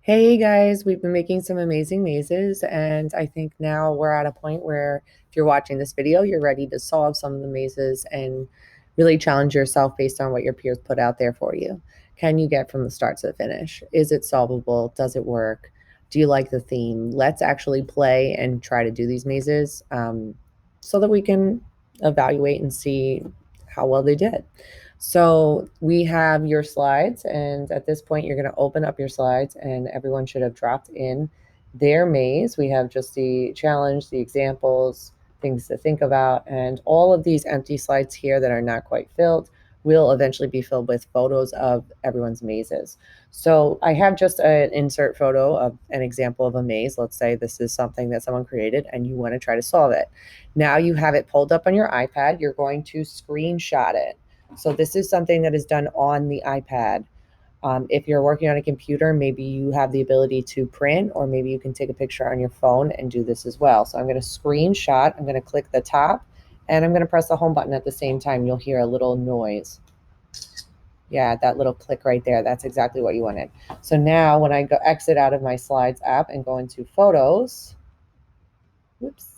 Hey guys, we've been making some amazing mazes, and I think now we're at a point where if you're watching this video, you're ready to solve some of the mazes and really challenge yourself based on what your peers put out there for you. Can you get from the start to the finish? Is it solvable? Does it work? Do you like the theme? Let's actually play and try to do these mazes so that we can evaluate and see how well they did. So we have your slides, and at this point, you're going to open up your slides, and everyone should have dropped in their maze. We have just the challenge, the examples, things to think about, and all of these empty slides here that are not quite filled will eventually be filled with photos of everyone's mazes. So I have just an insert photo of an example of a maze. Let's say this is something that someone created and you want to try to solve it. Now you have it pulled up on your iPad. You're going to screenshot it. So this is something that is done on the iPad. If you're working on a computer, maybe you have the ability to print, or maybe you can take a picture on your phone and do this as well. So I'm going to screenshot. I'm going to click the top, and I'm going to press the home button at the same time. You'll hear a little noise. Yeah, that little click right there. That's exactly what you wanted. So now when I go exit out of my slides app and go into photos, whoops,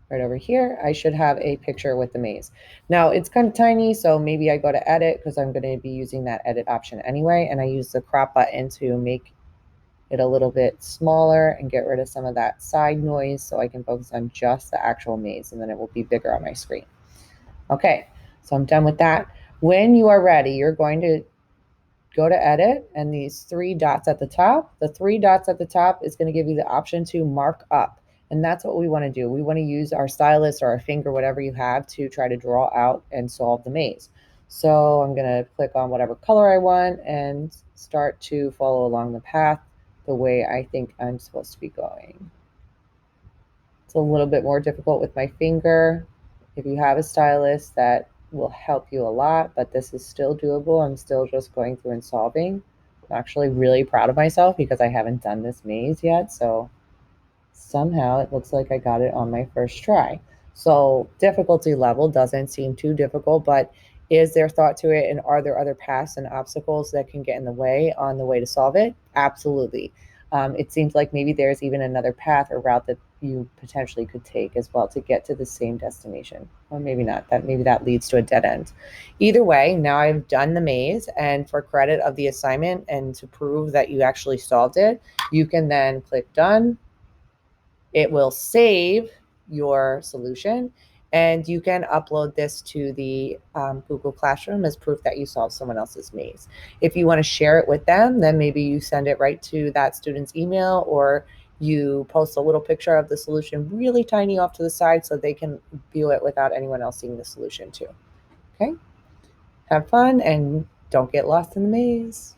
right over here, I should have a picture with the maze. Now it's kind of tiny, so maybe I go to edit because I'm going to be using that edit option anyway. And I use the crop button to make it a little bit smaller and get rid of some of that side noise so I can focus on just the actual maze, and then it will be bigger on my screen. Okay, so I'm done with that. When you are ready, you're going to go to edit, and these three dots at the top, the three dots at the top is going to give you the option to mark up. And that's what we want to do. We want to use our stylus or our finger, whatever you have, to try to draw out and solve the maze. So I'm going to click on whatever color I want and start to follow along the path the way I think I'm supposed to be going. It's a little bit more difficult with my finger. If you have a stylus, that will help you a lot, but this is still doable. I'm still just going through and solving. I'm actually really proud of myself because I haven't done this maze yet, so somehow it looks like I got it on my first try. So difficulty level doesn't seem too difficult, but is there thought to it, and are there other paths and obstacles that can get in the way on the way to solve it? Absolutely. It seems like maybe there's even another path or route that you potentially could take as well to get to the same destination, or maybe not. That maybe that leads to a dead end. Either way, now I've done the maze, and for credit of the assignment and to prove that you actually solved it, you can then click done. It will save your solution, and you can upload this to the Google Classroom as proof that you solved someone else's maze. If you want to share it with them, then maybe you send it right to that student's email, or you post a little picture of the solution really tiny off to the side so they can view it without anyone else seeing the solution too. Okay? Have fun and don't get lost in the maze.